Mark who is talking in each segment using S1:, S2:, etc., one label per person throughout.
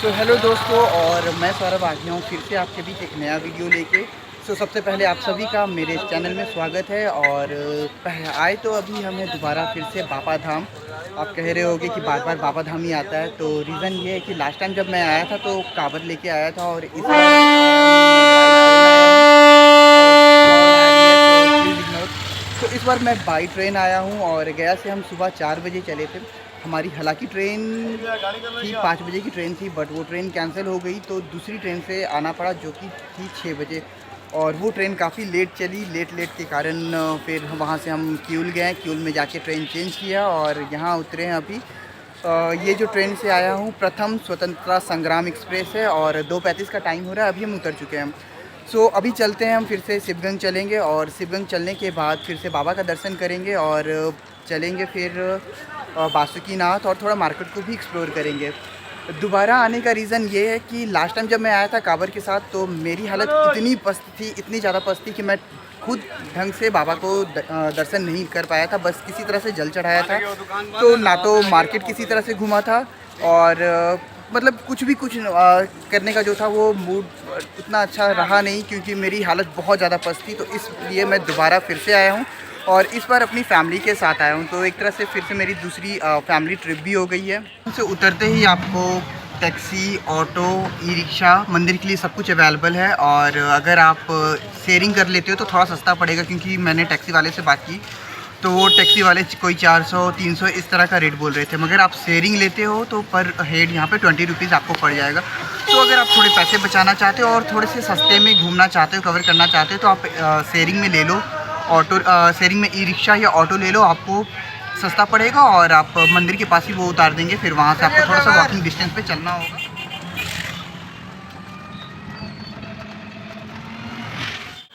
S1: तो हेलो दोस्तों, और मैं सौरभ आ गया हूँ फिर से आपके बीच एक नया वीडियो लेके। सबसे पहले आप सभी का मेरे चैनल में स्वागत है। और आए तो अभी हमें दोबारा फिर से बाबा धाम। आप कह रहे होगे कि बार बार बाबा धाम ही आता है, तो रीज़न ये है कि लास्ट टाइम जब मैं आया था तो कांवड़ लेके आया था, और इस बार तो इस बार मैं बाई ट्रेन आया हूँ। और गया से हम सुबह 4 बजे चले थे। हमारी हालांकि ट्रेन थी 5 बजे की ट्रेन थी, बट वो ट्रेन कैंसिल हो गई, तो दूसरी ट्रेन से आना पड़ा जो कि थी 6 बजे। और वो ट्रेन काफ़ी लेट चली। लेट के कारण फिर वहाँ से हम क्यूल गए। क्यूल में जाके ट्रेन चेंज किया और यहाँ उतरे हैं अभी। ये जो ट्रेन से आया हूँ प्रथम स्वतंत्रता संग्राम एक्सप्रेस है, और 2:35 का टाइम हो रहा है, अभी हम उतर चुके हैं। अभी चलते हैं हम फिर से शिवगंज चलेंगे, और शिवगंज चलने के बाद फिर से बाबा का दर्शन करेंगे और चलेंगे फिर बासुकीनाथ, और थोड़ा मार्केट को भी एक्सप्लोर करेंगे। दोबारा आने का रीज़न ये है कि लास्ट टाइम जब मैं आया था कांवड़ के साथ, तो मेरी हालत इतनी पस्त थी, इतनी ज़्यादा पस्त थी कि मैं खुद ढंग से बाबा को दर्शन नहीं कर पाया था। बस किसी तरह से जल चढ़ाया था, तो ना तो मार्केट किसी तरह से घूमा था, और मतलब कुछ करने का जो था वो मूड उतना अच्छा रहा नहीं, क्योंकि मेरी हालत बहुत ज़्यादा पस्त थी। तो इसलिए मैं दोबारा फिर से आया हूँ, और इस बार अपनी फैमिली के साथ आया हूँ। तो एक तरह से फिर से मेरी दूसरी फैमिली ट्रिप भी हो गई है। उनसे उतरते ही आपको टैक्सी, ऑटो, ई रिक्शा, मंदिर के लिए सब कुछ अवेलेबल है। और अगर आप शेयरिंग कर लेते हो तो थोड़ा सस्ता पड़ेगा, क्योंकि मैंने टैक्सी वाले से बात की तो वो टैक्सी वाले कोई 400-300 इस तरह का रेट बोल रहे थे। मगर आप शेयरिंग लेते हो तो पर हेड यहाँ पे 20 रुपीज़ आपको पड़ जाएगा। तो अगर आप थोड़े पैसे बचाना चाहते हो और थोड़े से सस्ते में घूमना चाहते हो, कवर करना चाहते हो, तो आप शेयरिंग में ले लो। ऑटो शेयरिंग में ई रिक्शा या ऑटो ले लो, आपको सस्ता पड़ेगा, और आप मंदिर के पास ही वो उतार देंगे। फिर वहाँ से आपको थोड़ा सा वॉकिंग डिस्टेंस पे चलना होगा।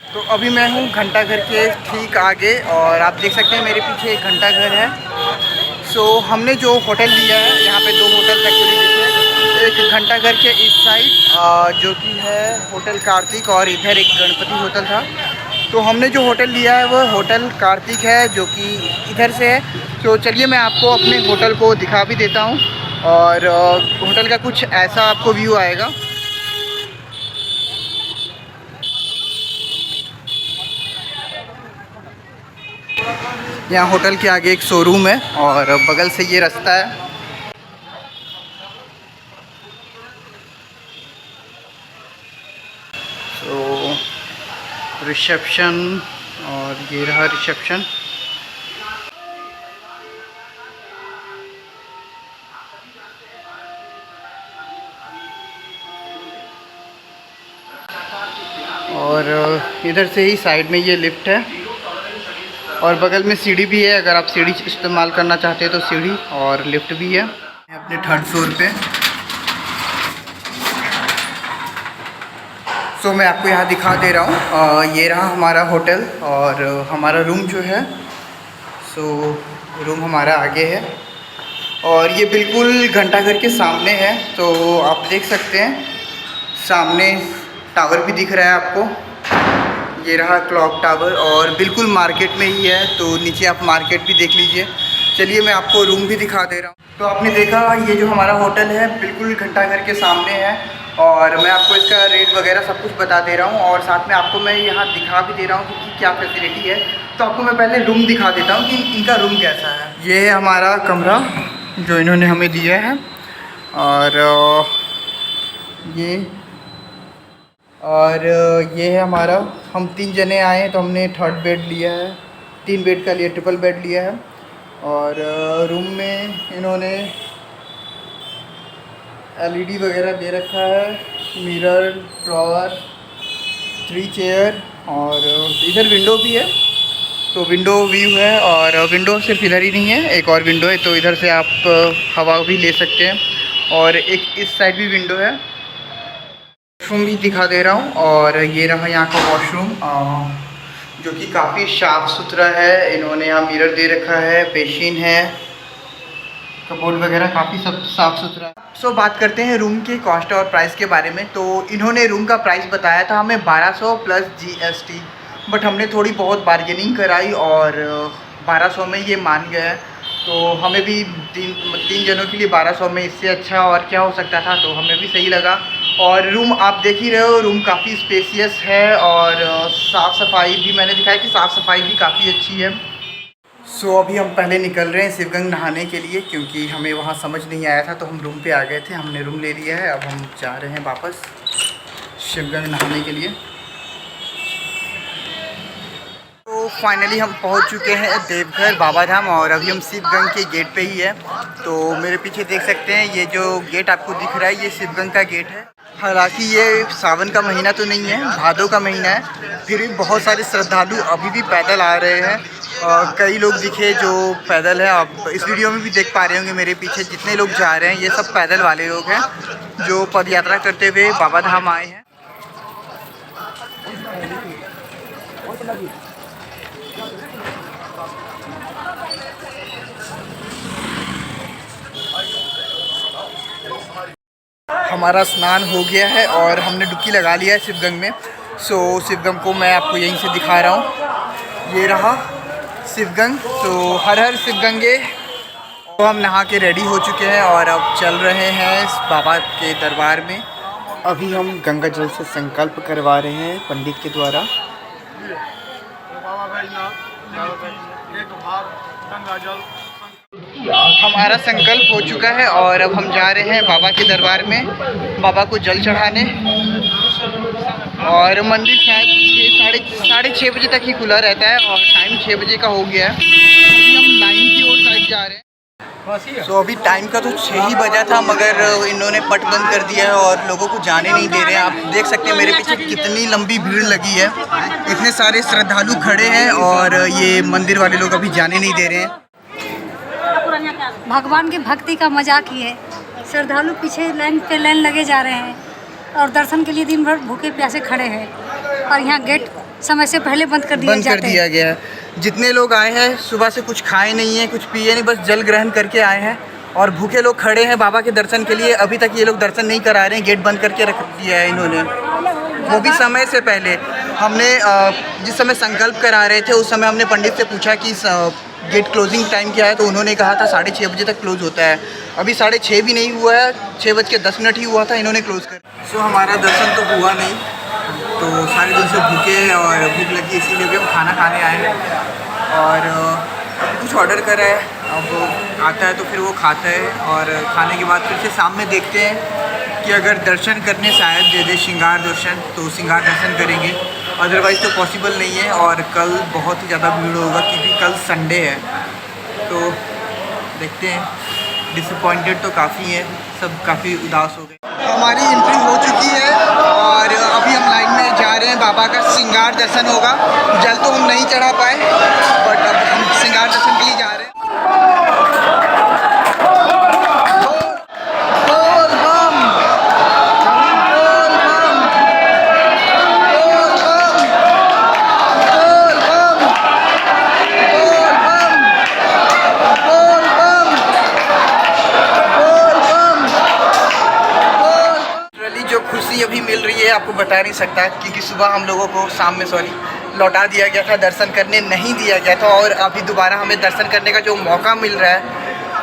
S1: तो अभी मैं हूँ घंटाघर के ठीक आगे, और आप देख सकते हैं मेरे पीछे एक घंटाघर है। हमने जो होटल लिया है, यहाँ पे 2 होटल एक्चुअली लिखे हैं। एक घंटाघर के इस साइड जो कि है होटल कार्तिक, और इधर एक गणपति होटल था। तो हमने जो होटल लिया है वो होटल कार्तिक है, जो कि इधर से है। तो चलिए मैं आपको अपने होटल को दिखा भी देता हूँ, और होटल का कुछ ऐसा आपको व्यू आएगा। यहाँ होटल के आगे एक शोरूम है, और बगल से ये रास्ता है। रिसेप्शन, और ये रहा रिसेप्शन। और इधर से ही साइड में ये लिफ्ट है, और बगल में सीढ़ी भी है। अगर आप सीढ़ी इस्तेमाल करना चाहते हैं तो सीढ़ी और लिफ्ट भी है। अपने 3rd फ्लोर पे। मैं आपको यहाँ दिखा दे रहा हूँ। ये रहा हमारा होटल, और हमारा रूम जो है रूम हमारा आगे है, और ये बिल्कुल घंटाघर के सामने है। तो आप देख सकते हैं सामने टावर भी दिख रहा है आपको। ये रहा क्लॉक टावर, और बिल्कुल मार्केट में ही है। तो नीचे आप मार्केट भी देख लीजिए। चलिए मैं आपको रूम भी दिखा दे रहा हूँ। तो आपने देखा ये जो हमारा होटल है बिल्कुल घंटाघर के सामने है, और मैं आपको इसका रेट वगैरह सब कुछ बता दे रहा हूँ, और साथ में आपको मैं यहाँ दिखा भी दे रहा हूँ कि क्या फैसिलिटी है। तो आपको मैं पहले रूम दिखा देता हूँ कि इनका रूम कैसा है। ये है हमारा कमरा जो इन्होंने हमें दिया है, और ये है हमारा। हम 3 जने आए हैं, तो हमने 3rd बेड लिया है। 3 बेड का लिए ट्रिपल बेड लिया है। और रूम में इन्होंने LED वगैरह दे रखा है, मिरर, ड्रॉअर, 3 चेयर, और इधर विंडो भी है। तो विंडो व्यू है, और विंडो सिर्फ इधर ही नहीं है, एक और विंडो है, तो इधर से आप हवा भी ले सकते हैं। और एक इस साइड भी विंडो है। वॉशरूम भी दिखा दे रहा हूँ, और ये रहा यहाँ का वॉशरूम, जो कि काफ़ी साफ़ सुथरा है। इन्होंने यहाँ मिरर दे रखा है, बेसिन है, कबोर्ड वगैरह काफ़ी सब साफ़ सुथरा। बात करते हैं रूम के कॉस्ट और प्राइस के बारे में। तो इन्होंने रूम का प्राइस बताया था हमें 1200 प्लस GST, बट हमने थोड़ी बहुत बार्गेनिंग कराई, और 1200 में ये मान गए। तो हमें भी तीन जनों के लिए 1200 में इससे अच्छा और क्या हो सकता था, तो हमें भी सही लगा। और रूम आप देख ही रहे हो, रूम काफ़ी स्पेसियस है और साफ़ सफाई भी मैंने दिखाया कि साफ़ सफाई भी काफ़ी अच्छी है। सो अभी हम पहले निकल रहे हैं शिवगंग नहाने के लिए, क्योंकि हमें वहाँ समझ नहीं आया था तो हम रूम पे आ गए थे, हमने रूम ले लिया है। अब हम जा रहे हैं वापस शिवगंग नहाने के लिए। तो फाइनली हम पहुंच चुके हैं देवघर बाबा धाम और अभी हम शिवगंग के गेट पे ही है। तो मेरे पीछे देख सकते हैं ये जो गेट आपको दिख रहा है ये शिवगंग का गेट है। हालांकि ये सावन का महीना तो नहीं है, भादों का महीना है, फिर भी बहुत सारे श्रद्धालु अभी भी पैदल आ रहे हैं। कई लोग दिखे जो पैदल है, आप इस वीडियो में भी देख पा रहे होंगे मेरे पीछे जितने लोग जा रहे हैं ये सब पैदल वाले लोग हैं जो पद यात्रा करते हुए बाबा धाम आए हैं। हमारा स्नान हो गया है और हमने डुबकी लगा लिया है शिवगंग में। सो शिवगंग को मैं आपको यहीं से दिखा रहा हूँ, ये रहा शिवगंग। तो हर हर शिवगंगे। तो हम नहा के रेडी हो चुके हैं और अब चल रहे हैं बाबा के दरबार में। अभी हम गंगा जल से संकल्प करवा रहे हैं पंडित के द्वारा। हमारा संकल्प हो चुका है और अब हम जा रहे हैं बाबा के दरबार में बाबा को जल चढ़ाने। और मंदिर शायद साढ़े छः बजे तक ही खुला रहता है और टाइम 6 बजे का हो गया है। अभी हम लाइन की ओर साइड जा रहे हैं। तो अभी टाइम का तो 6 ही बजा था, मगर इन्होंने पट बंद कर दिया है और लोगों को जाने नहीं दे रहे हैं। आप देख सकते हैं मेरे पीछे कितनी लंबी भीड़ लगी है, इतने सारे श्रद्धालु खड़े हैं और ये मंदिर वाले लोग अभी जाने नहीं दे रहे हैं।
S2: भगवान की भक्ति का मजाक ही है। श्रद्धालु पीछे लाइन पे लाइन लगे जा रहे हैं और दर्शन के लिए दिन भर भूखे प्यासे खड़े हैं और यहाँ गेट समय से पहले बंद कर दिया
S1: गया है। जितने लोग आए हैं सुबह से कुछ खाए नहीं है, कुछ पिए नहीं, बस जल ग्रहण करके आए हैं और भूखे लोग खड़े हैं बाबा के दर्शन के लिए। अभी तक ये लोग दर्शन नहीं करा रहे हैं, गेट बंद करके रख दिया है इन्होंने, वो भी समय से पहले। हमने जिस समय संकल्प करा रहे थे उस समय हमने पंडित से पूछा कि गेट क्लोजिंग टाइम क्या है, तो उन्होंने कहा था 6:30 बजे तक क्लोज होता है। अभी 6:30 भी नहीं हुआ है, 6:10 ही हुआ था, इन्होंने क्लोज कर। सो हमारा दर्शन तो हुआ नहीं, तो सारे दिन से भूखे और भूख लगी इसीलिए भी हम खाना खाने आए हैं। और कुछ ऑर्डर करा है, अब आता है तो फिर वो खाता है और खाने के बाद फिर से शाम में देखते हैं कि अगर दर्शन करने शायद दे दे श्रृंगार दर्शन तो श्रृंगार दर्शन करेंगे, अदरवाइज़ तो पॉसिबल नहीं है। और कल बहुत ही ज़्यादा भीड़ होगा क्योंकि कल संडे है, तो देखते हैं। डिसअपॉइंटेड तो काफ़ी है, सब काफ़ी उदास हो गए। हमारी एंट्री हो चुकी है और अभी हम लाइन में जा रहे हैं, बाबा का श्रृंगार दर्शन होगा। जल तो हम नहीं चढ़ा पाए बट अब हम श्रृंगार दर्शन के लिए जा रहे हैं। अभी मिल रही है आपको बता नहीं सकता, क्योंकि सुबह हम लोगों को शाम में लौटा दिया गया था, दर्शन करने नहीं दिया गया था और अभी दोबारा हमें दर्शन करने का जो मौका मिल रहा है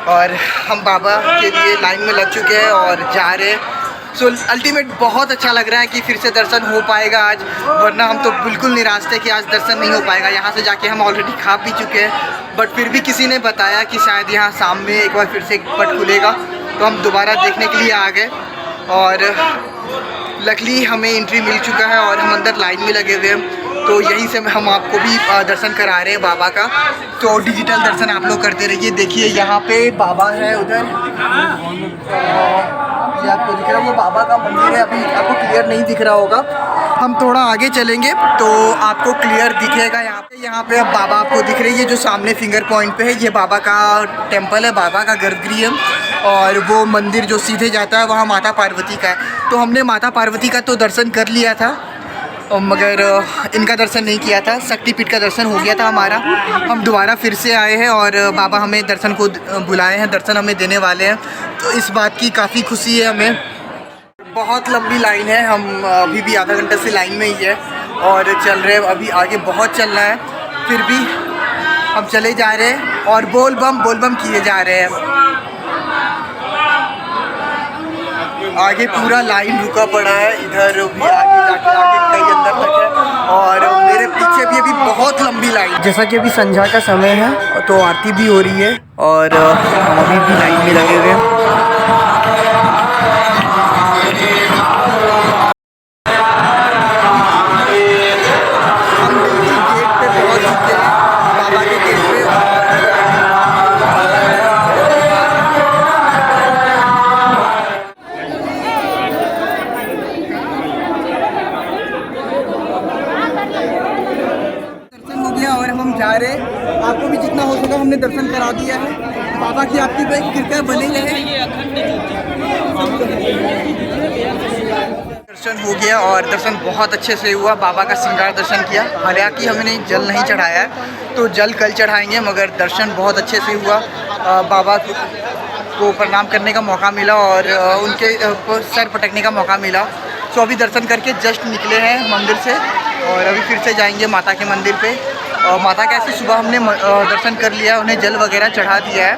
S1: और हम बाबा के लिए लाइन में लग चुके हैं और जा रहे हैं। सो अल्टीमेट बहुत अच्छा लग रहा है कि फिर से दर्शन हो पाएगा आज, वरना हम तो बिल्कुल निराश थे कि आज दर्शन नहीं हो पाएगा। यहाँ से जाके हम ऑलरेडी खा पी चुके हैं, बट फिर भी किसी ने बताया कि शायद यहाँ शाम में एक बार फिर से पट खुलेगा, तो हम दोबारा देखने के लिए आ गए और लकली हमें एंट्री मिल चुका है और हम अंदर लाइन में लगे हुए हैं। तो यहीं से हम आपको भी दर्शन करा रहे हैं बाबा का, तो डिजिटल दर्शन आप लोग करते रहिए। देखिए यहाँ पे बाबा है, उधर ये आपको दिख रहा है वो बाबा का मंदिर है, अभी आपको क्लियर नहीं दिख रहा होगा, हम थोड़ा आगे चलेंगे तो आपको क्लियर दिखेगा। यहाँ पे अब बाबा आपको दिख रही है, जो सामने फिंगर पॉइंट पे है ये बाबा का टेम्पल है, बाबा का गर्भगृह है और वो मंदिर जो सीधे जाता है वहाँ माता पार्वती का है। तो हमने माता पार्वती का तो दर्शन कर लिया था मगर इनका दर्शन नहीं किया था, शक्तिपीठ का दर्शन हो गया था हमारा। हम दोबारा फिर से आए हैं और बाबा हमें दर्शन को बुलाए हैं, दर्शन हमें देने वाले हैं, तो इस बात की काफ़ी खुशी है हमें। बहुत लंबी लाइन है, हम अभी भी आधा घंटा से लाइन में ही है और चल रहे हैं, अभी आगे बहुत चलना है, फिर भी हम चले जा रहे हैं। और बोल बम किए जा रहे हैं। आगे पूरा लाइन रुका पड़ा है, इधर भी आगे जाके कई अंदर तक है और मेरे पीछे भी अभी बहुत लंबी लाइन। जैसा कि अभी संध्या का समय है तो आरती भी हो रही है और हम अभी भी लाइन में लगे हुए हैं। आपको भी जितना हो सका हमने दर्शन करा दिया है। बाबा की आपकी कृपया बनी रहे। दर्शन हो गया और दर्शन बहुत अच्छे से हुआ। बाबा का श्रृंगार दर्शन किया। हालांकि हमने जल नहीं चढ़ाया है तो जल कल चढ़ाएंगे, मगर दर्शन बहुत अच्छे से हुआ। बाबा को प्रणाम करने का मौका मिला और उनके सर पटकने का मौका मिला। तो अभी दर्शन करके जस्ट निकले हैं मंदिर से और अभी फिर से जाएंगे माता के मंदिर पे। माता का ऐसे सुबह हमने दर्शन कर लिया, उन्हें जल वगैरह चढ़ा दिया है।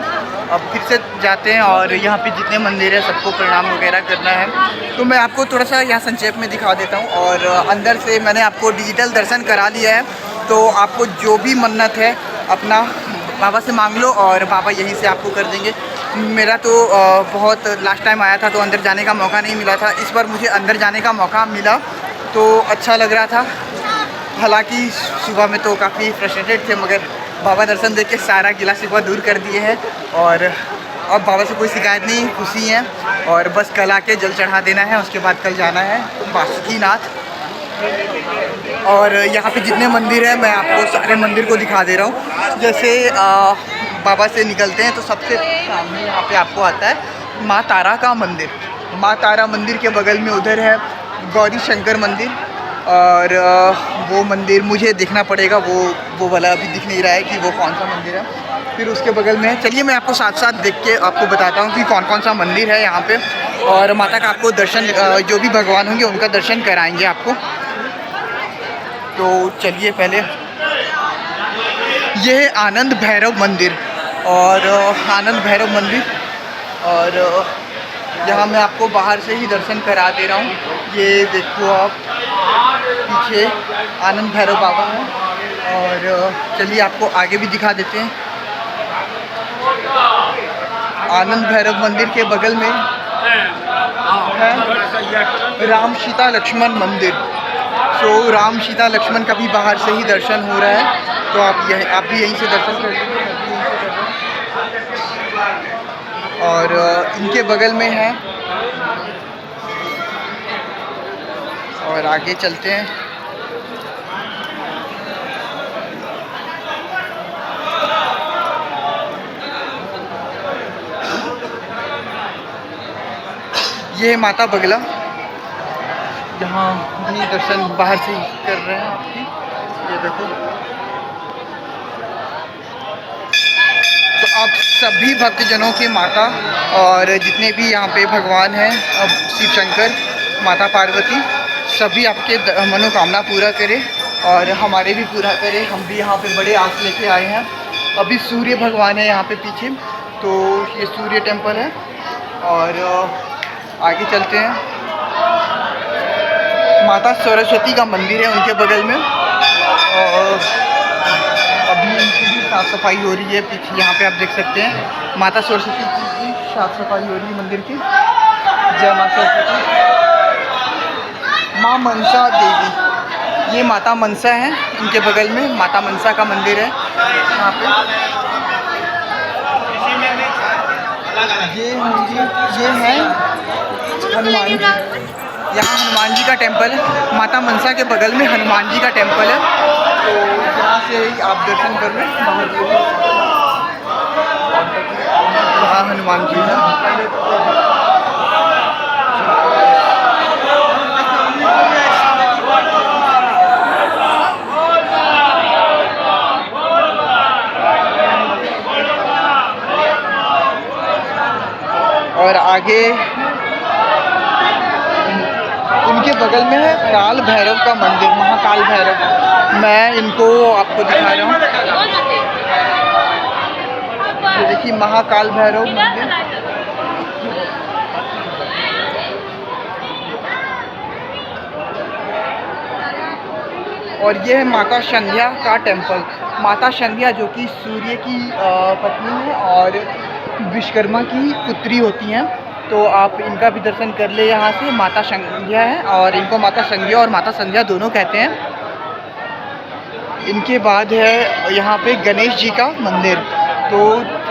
S1: अब फिर से जाते हैं और यहाँ पे जितने मंदिर है सबको प्रणाम वगैरह करना है। तो मैं आपको थोड़ा सा यहाँ संक्षेप में दिखा देता हूँ। और अंदर से मैंने आपको डिजिटल दर्शन करा लिया है, तो आपको जो भी मन्नत है अपना बाबा से मांग लो और बाबा यहीं से आपको कर देंगे। मेरा तो बहुत लास्ट टाइम आया था तो अंदर जाने का मौका नहीं मिला था। इस बार मुझे अंदर जाने का मौका मिला तो अच्छा लग रहा था। हालांकि सुबह में तो काफ़ी फ्रस्ट्रेटेड थे, मगर बाबा दर्शन देख के सारा गिला शिकवा दूर कर दिए हैं और अब बाबा से कोई शिकायत नहीं, खुशी है। और बस कल आके जल चढ़ा देना है, उसके बाद कल जाना है बासुकीनाथ। और यहाँ पे जितने मंदिर हैं मैं आपको सारे मंदिर को दिखा दे रहा हूँ। जैसे बाबा से निकलते हैं तो सबसे सामने यहाँ पे आपको आता है माँ तारा का मंदिर। माँ तारा मंदिर के बगल में उधर है गौरी शंकर मंदिर और वो मंदिर मुझे देखना पड़ेगा, वो वाला अभी दिख नहीं रहा है कि वो कौन सा मंदिर है। फिर उसके बगल में है, चलिए मैं आपको साथ साथ देख के आपको बताता हूँ कि कौन कौन सा मंदिर है यहाँ पे। और माता का आपको दर्शन, जो भी भगवान होंगे उनका दर्शन कराएंगे आपको। तो चलिए पहले ये है आनंद भैरव मंदिर और आनंद भैरव मंदिर, और यहाँ मैं आपको बाहर से ही दर्शन करा दे रहा हूँ। ये देखो आप पीछे आनंद भैरव बाबा हैं। और चलिए आपको आगे भी दिखा देते हैं। आनंद भैरव मंदिर के बगल में है राम सीता लक्ष्मण मंदिर। तो राम सीता लक्ष्मण का भी बाहर से ही दर्शन हो रहा है, तो आप भी यहीं से दर्शन कर लीजिए। और इनके बगल में है, और आगे चलते हैं। ये माता बगला, जहाँ भी दर्शन बाहर से ही कर रहे हैं आपकी, ये देखो। तो आप सभी भक्तजनों की माता और जितने भी यहाँ पे भगवान हैं, अब शिव शंकर, माता पार्वती, सभी आपके मनोकामना पूरा करें और हमारे भी पूरा करें। हम भी यहाँ पे बड़े आस लेके आए हैं। अभी सूर्य भगवान है यहाँ पे पीछे, तो ये सूर्य टेम्पल है। और आगे चलते हैं, माता सरस्वती का मंदिर है उनके बगल में। और अभी इनकी भी साफ़ सफाई हो रही है पीछे, यहाँ पे आप देख सकते हैं माता सरस्वती की साफ़ सफाई हो रही है मंदिर की। जय माता सरस्वती। माँ मनसा देवी, ये माता मनसा है, इनके बगल में माता मनसा का मंदिर है यहाँ पे। ये है हनुमान जी, यहाँ हनुमान जी का टेम्पल है। माता मनसा के बगल में हनुमान जी का टेम्पल है, तो यहाँ से ही आप दर्शन कर रहे हैं। वहाँ हनुमान जी है। और आगे इनके बगल में है काल भैरव का मंदिर, महाकाल भैरव। मैं इनको आपको दिखा रहा हूँ। ये देखिए महाकाल भैरव मंदिर। और ये है माता संध्या का टेम्पल। माता संध्या जो कि सूर्य की पत्नी है और विश्वकर्मा की पुत्री होती हैं, तो आप इनका भी दर्शन कर ले यहाँ से। माता संध्या है और इनको माता संध्या और माता संध्या दोनों कहते हैं। इनके बाद है यहाँ पे गणेश जी का मंदिर, तो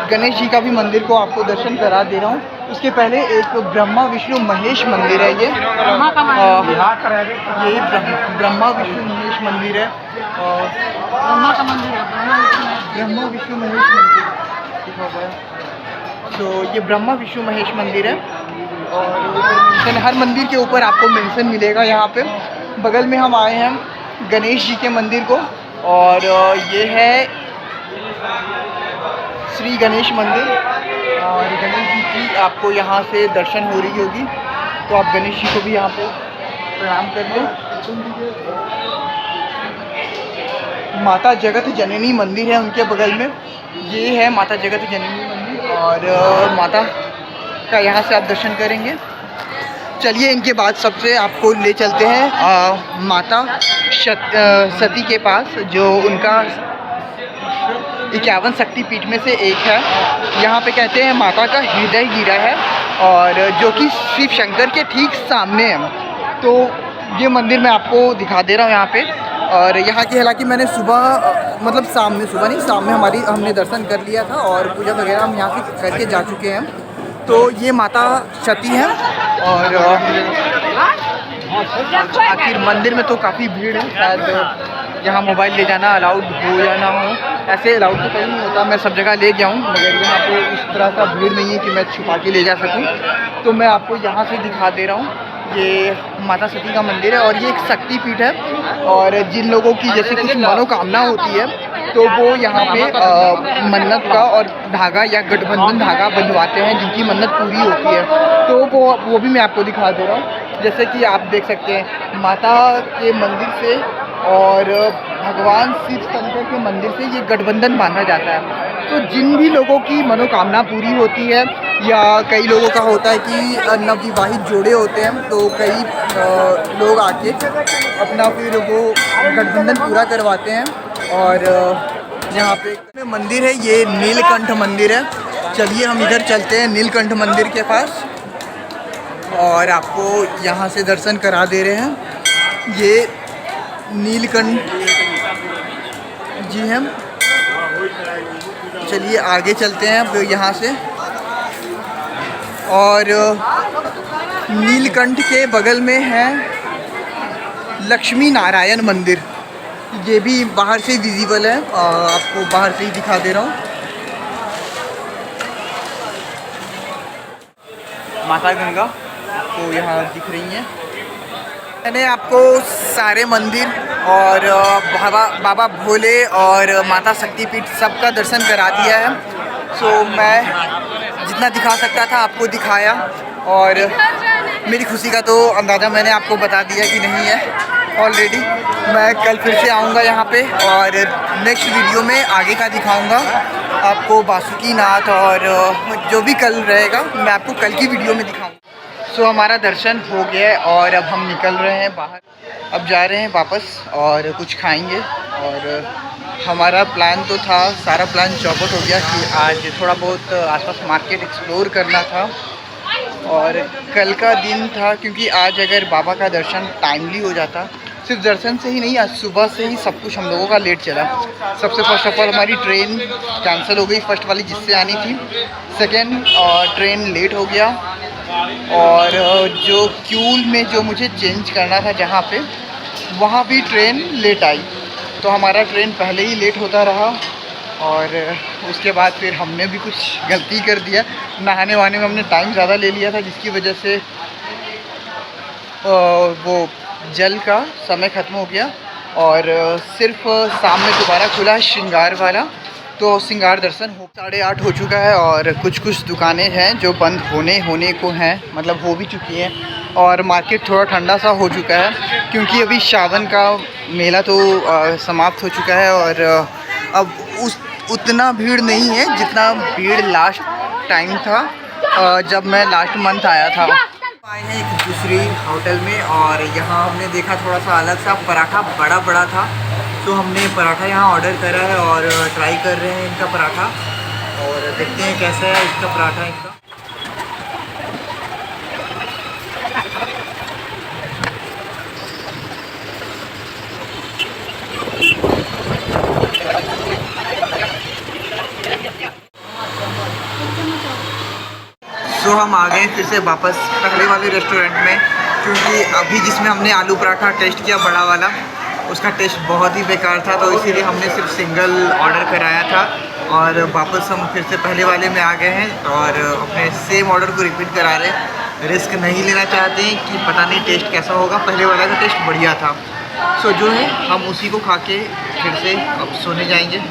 S1: गणेश जी का भी मंदिर को आपको दर्शन करा दे रहा हूँ। उसके पहले एक ब्रह्मा विष्णु महेश मंदिर है ये ब्रह्मा विष्णु महेश मंदिर है। ब्रह्मा विष्णु महेश मंदिर, तो ये ब्रह्मा विष्णु महेश मंदिर है। और हर मंदिर के ऊपर आपको मेंशन मिलेगा यहाँ पे। बगल में हम आए हैं गणेश जी के मंदिर को, और ये है श्री गणेश मंदिर। और गणेश जी की आपको यहाँ से दर्शन हो रही होगी, तो आप गणेश जी को भी यहाँ पे प्रणाम कर लें। माता जगत जननी मंदिर है उनके बगल में, ये है माता जगत जननी मंदिर, और माता का यहाँ से आप दर्शन करेंगे। चलिए इनके बाद सबसे आपको ले चलते हैं माता सती के पास, जो उनका 51 शक्तिपीठ में से एक है। यहाँ पे कहते हैं माता का हृदय गिरा है, और जो कि शिव शंकर के ठीक सामने है। तो ये मंदिर मैं आपको दिखा दे रहा हूँ यहाँ पे। और यहाँ की हालांकि मैंने सुबह मतलब सुबह नहीं शाम में हमने दर्शन कर लिया था, और पूजा वगैरह हम यहाँ से करके जा चुके हैं। तो ये माता सती है। और आखिर मंदिर में तो काफ़ी भीड़ है, शायद यहाँ मोबाइल ले जाना अलाउड हो या ना हो। ऐसे अलाउड तो कहीं नहीं होता, मैं सब जगह ले गया हूँ, मगर यहाँ पे इस तरह का भीड़ नहीं है कि मैं छुपा के ले जा सकूँ। तो मैं आपको यहाँ से दिखा दे रहा हूँ। ये माता सती का मंदिर है, और ये एक शक्तिपीठ है। और जिन लोगों की जैसे कुछ मनोकामना होती है, तो वो यहाँ पे मन्नत का और धागा या गठबंधन धागा बंधवाते हैं, जिनकी मन्नत पूरी होती है। तो वो भी मैं आपको दिखा दे रहा हूँ। जैसे कि आप देख सकते हैं माता के मंदिर से और भगवान शिव शंकर के मंदिर से ये गठबंधन बांधा जाता है। तो जिन भी लोगों की मनोकामना पूरी होती है, या कई लोगों का होता है कि नवविवाहित जोड़े होते हैं, तो कई लोग आके अपना फिर वो गठबंधन पूरा करवाते हैं। और यहाँ पे मंदिर है, ये नीलकंठ मंदिर है। चलिए हम इधर चलते हैं नीलकंठ मंदिर के पास, और आपको यहाँ से दर्शन करा दे रहे हैं। ये नीलकंठ जी हैं। चलिए आगे चलते हैं अब यहाँ से। और नीलकंठ के बगल में है लक्ष्मी नारायण मंदिर, ये भी बाहर से विजिबल है, आपको बाहर से ही दिखा दे रहा हूँ। माता गंगा आपको यहाँ दिख रही हैं। मैंने आपको सारे मंदिर और बाबा भोले और माता शक्तिपीठ सबका दर्शन करा दिया है। सो मैं जितना दिखा सकता था आपको दिखाया, और मेरी खुशी का तो अंदाज़ा मैंने आपको बता दिया कि नहीं है ऑलरेडी। मैं कल फिर से आऊँगा यहाँ पे, और नेक्स्ट वीडियो में आगे का दिखाऊँगा आपको बासुकीनाथ, और जो भी कल रहेगा मैं आपको कल की वीडियो में दिखाऊँगा। सो हमारा दर्शन हो गया है, और अब हम निकल रहे हैं बाहर। अब जा रहे हैं वापस और कुछ खाएंगे। और हमारा प्लान तो था, सारा प्लान चौपट हो गया कि आज थोड़ा बहुत आसपास मार्केट एक्सप्लोर करना था, और कल का दिन था, क्योंकि आज अगर बाबा का दर्शन टाइमली हो जाता, सिर्फ दर्शन से ही नहीं, आज सुबह से ही सब कुछ हम लोगों का लेट चला। सबसे फर्स्ट ऑफ ऑल हमारी ट्रेन कैंसिल हो गई, फर्स्ट वाली जिससे आनी थी। सेकेंड ट्रेन लेट हो गया, और जो क्यूल में जो मुझे चेंज करना था जहाँ पे, वहाँ भी ट्रेन लेट आई। तो हमारा ट्रेन पहले ही लेट होता रहा, और उसके बाद फिर हमने भी कुछ गलती कर दिया। नहाने वहाने में हमने टाइम ज़्यादा ले लिया था, जिसकी वजह से वो जल का समय ख़त्म हो गया। और सिर्फ शाम में दोबारा खुला है श्रृंगार वाला, तो श्रृंगार दर्शन 8:30 हो चुका है। और कुछ दुकानें हैं जो बंद होने को हैं, मतलब हो भी चुकी हैं। और मार्केट थोड़ा ठंडा सा हो चुका है, क्योंकि अभी सावन का मेला तो समाप्त हो चुका है, और अब उतना भीड़ नहीं है जितना भीड़ लास्ट टाइम था जब मैं लास्ट मंथ आया था। आए हैं एक दूसरी होटल में और यहाँ हमने देखा थोड़ा सा अलग सा पराठा बड़ा बड़ा था, तो हमने पराठा यहाँ ऑर्डर करा है और ट्राई कर रहे हैं इनका पराठा और देखते हैं कैसा है इसका पराठा इनका। तो हम आ गए फिर से वापस पहले वाले रेस्टोरेंट में, क्योंकि अभी जिसमें हमने आलू पराठा टेस्ट किया बड़ा वाला, उसका टेस्ट बहुत ही बेकार था, तो इसीलिए हमने सिर्फ सिंगल ऑर्डर कराया था और वापस हम फिर से पहले वाले में आ गए हैं और अपने सेम ऑर्डर को रिपीट करा रहे हैं। रिस्क नहीं लेना चाहते हैं कि पता नहीं टेस्ट कैसा होगा, पहले वाला का टेस्ट बढ़िया था। सो जो है हम उसी को खा के फिर से अब सोने जाएंगे।